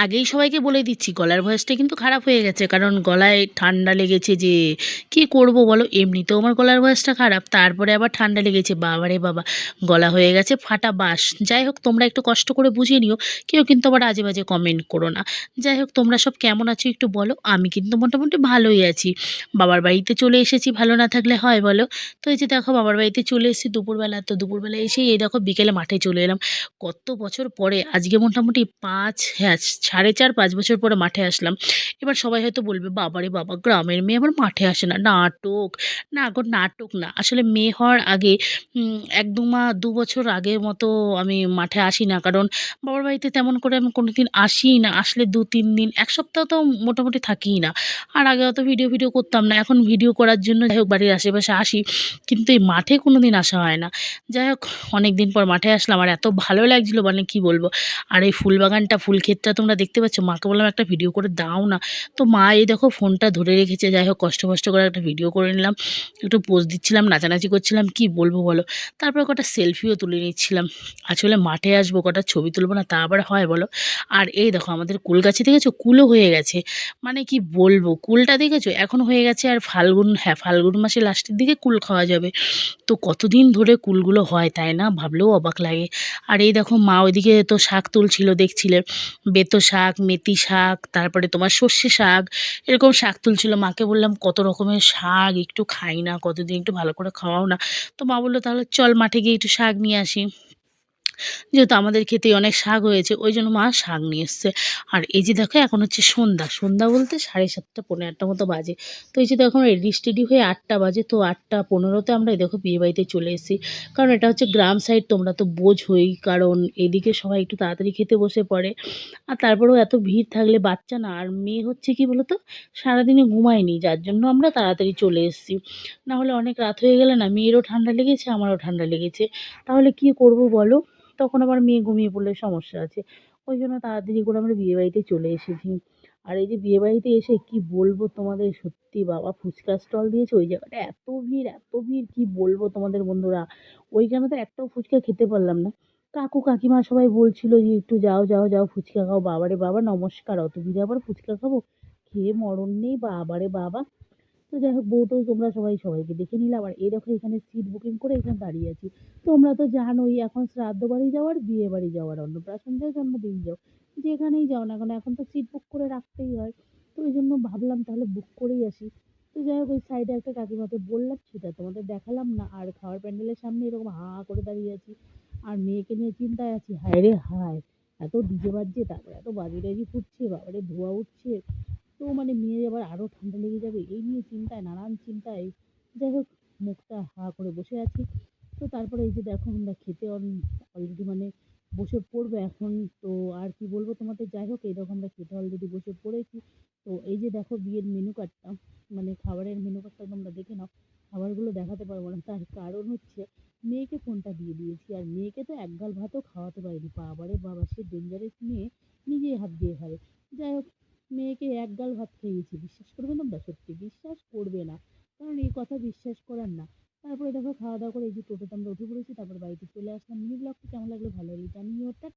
আগেই সবাইকে বলে দিচ্ছি, গলার ভয়েসটা কিন্তু খারাপ হয়ে গেছে, কারণ গলায় ঠান্ডা লেগেছে। যে কি করব বলো, এমনিতেও আমার গলার ভয়েসটা খারাপ, তারপরে আবার ঠান্ডা লেগেছে, বাবারে বাবা, গলা হয়ে গেছে ফাটা বাঁশ। যাই হোক, তোমরা একটু কষ্ট করে বুঝিয়ে নিও, কেউ কিন্তু আবার আজে বাজে কমেন্ট করো না। যাই হোক, তোমরা সব কেমন আছো একটু বলো। আমি কিন্তু মোটামুটি ভালোই আছি। বাবার বাড়িতে চলে এসেছি, ভালো না থাকলে হয় বলো। তো এই যে দেখো, বাবার বাড়িতে চলে এসেছি দুপুরবেলা, তো দুপুরবেলা এসেই এই দেখো বিকেলে মাঠে চলে এলাম। কত বছর পরে আজকে মোটামুটি 4.5 বছর পরে মাঠে আসলাম। এবার সবাই হয়তো বলবে, বাবারে বাবা, গ্রামের মেয়ে আবার মাঠে আসে না, নাটক। না গো, নাটক না, আসলে মেয়ে হওয়ার আগে 1-2 বছর আগের মতো আমি মাঠে আসি না, কারণ বাবার বাড়িতে তেমন করে আমি কোনোদিন আসিই না। আসলে 2-3 দিন, এক সপ্তাহ তো মোটামুটি থাকিই না। আর আগে অত ভিডিও ভিডিও করতাম না, এখন ভিডিও করার জন্য যাই হোক বাড়ির আশেপাশে আসি, কিন্তু এই মাঠে কোনো দিন আসা হয় না। যাই হোক, অনেক দিন পর মাঠে আসলাম, আর এত ভালো লাগছিলো মানে কি বলবো। আর এই ফুল বাগানটা, ফুল ক্ষেতটা তোমরা দেখতে পাচ্ছ, মাকে বললাম একটা ভিডিও করে দাও না। তো মা এই দেখো ফোনটা ধরে রেখেছে। যাই হোক, কষ্ট কষ্ট করে একটা ভিডিও করে নিলাম, একটু পোজ দিচ্ছিলাম, নাচানাচি করছিলাম, কি বলবো বলো। তারপর কটা সেলফিও তুলে নিচ্ছিলাম। আসলে মাঠে আসবো, কটা ছবি তুলবো না, তা আবার হয় বলো। আর এই দেখো, আমাদের কুল গাছে দেখেছো, কুলও হয়ে গেছে। মানে কি বলবো, কুলটা দেখেছো এখন হয়ে গেছে, আর ফাল্গুন, হ্যাঁ ফাল্গুন মাসে লাস্টের দিকে কুল খাওয়া যাবে। তো কতদিন ধরে কুলগুলো হয় তাই না, ভাবলেও অবাক লাগে। আর এই দেখো, মা ওইদিকে তো শাক তুলছিল দেখছিলে, বেতো শাক, মেথি শাক, তারপরে তোমার সর্ষে শাক, এরকম শাক তুলছিল। মাকে বললাম কত রকমের শাক একটু খাই না, কতদিন একটু ভালো করে খাওয়াও না। তো মা বললো তাহলে চল মাঠে গিয়ে একটু শাক নিয়ে আসি। যেহেতু আমাদের ক্ষেতে অনেক শাক হয়েছে, ওই জন্য মা শাক নিয়ে এসছে। আর এই যে দেখো, এখন হচ্ছে সন্ধ্যা, সন্ধ্যা বলতে 7:30 পৌনে 8টা মতো বাজে। তো এই যে দেখো, আমরা রেডি স্টেডি হয়ে 8টা বাজে, তো 8টা 15-তে আমরা এই দেখো বিয়ে বাড়িতে চলে এসেছি। কারণ এটা হচ্ছে গ্রাম সাইড, তোমরা তো বোঝোই, কারণ এদিকে সবাই একটু তাড়াতাড়ি খেতে বসে পড়ে। আর তারপরেও এত ভিড় থাকলে বাচ্চা না, আর মেয়ে হচ্ছে কি বলতো, সারাদিনে ঘুমায়নি, যার জন্য আমরা তাড়াতাড়ি চলে এসেছি। না হলে অনেক রাত হয়ে গেলে না, মেয়েরও ঠান্ডা লেগেছে, আমারও ঠান্ডা লেগেছে, তাহলে কি করব বলো। তখন আবার মেয়ে ঘুমিয়ে পড়লে সমস্যা আছে। ওই জন্য তাড়াতাড়ি করে আমরা বিয়েবাড়িতে চলে এসেছি। আর এই যে বিয়েবাড়িতে এসে কি বলবো তোমাদের, সত্যি বাবা, ফুচকা স্টল দিয়েছে ওই জায়গাটা, এত ভিড় এত ভিড়, কি বলবো তোমাদের বন্ধুরা। ওইখানে তো একটাও ফুচকা খেতে পারলাম না। কাকু কাকিমা সবাই বলছিল যে একটু যাও যাও যাও ফুচকা খাও। বাবারে বাবা, নমস্কার, অত ভিড়ে আবার ফুচকা খাবো, খেয়ে মরণ নেই, বাবারে বাবা। তো যাই হোক, বউটাও তোমরা সবাই সবাইকে দেখে নিলাম। আর এই দেখো, এখানে সিট বুকিং করে এখানে দাঁড়িয়ে আছি। তোমরা তো জানোই, এখন শ্রাদ্ধ বাড়ি যাও আর বিয়ে বাড়ি যাও আর অন্নপ্রাশন যাও, জন্মদিন যাও, যেখানেই যাও না কেন এখন তো সিট বুক করে রাখতেই হয়। তো ওই জন্য ভাবলাম তাহলে বুক করেই আসি। তো যাই হোক, ওই সাইডে একটা কাকিমাকে বললাম, সেটা তোমাদের দেখালাম না। আর খাওয়ার প্যান্ডেলের সামনে এরকম হা হা করে দাঁড়িয়ে আছি, আর মেয়েকে নিয়ে চিন্তায় আছি, হায় রে হায়, এত ডিজে বাজছে, তারপরে এত বাজি টাজি ফুটছে, বাবারে ধোঁয়া উঠছে। তো মানে মেয়ের আবার আরও ঠান্ডা লেগে যাবে, এই নিয়ে চিন্তায়, নানান চিন্তায়। যাই হোক, মুখটা হা করে বসে আছি। তো তারপরে এই যে দেখো, আমরা খেতে অলরেডি মানে বসে পড়বো এখন। তো আর কি বলবো তোমাদের, যাই হোক, এই দেখো আমরা খেতে অলরেডি বসে পড়েছি। তো এই যে দেখো, বিয়ের মেনু কার্ডটা, মানে খাবারের মেনু কার্ডটা তোমরা দেখে নাও। খাবারগুলো দেখাতে পারবো না, তার কারণ হচ্ছে মেয়েকে ফোনটা দিয়ে দিয়েছি, আর মেয়েকে তো একগাল ভাতও খাওয়াতে পারিনি। বাবারে বাবা, সে ডেঞ্জারাস মেয়ে, নিজেই হাত দিয়ে খাবে। যাই হোক, মেয়েকে একগাল ভাত খাইয়েছি, বিশ্বাস করবে তোমরা, সত্যি বিশ্বাস করবে না, কারণ এই কথা বিশ্বাস করার না। তারপরে দেখো, খাওয়া দাওয়া করে এই যে টোটোতে আমরা উঠে পড়েছি, তারপর বাড়িতে চলে আসলাম। মিনি ব্লগটি কেমন লাগলো ভালো লাগলে জানিও।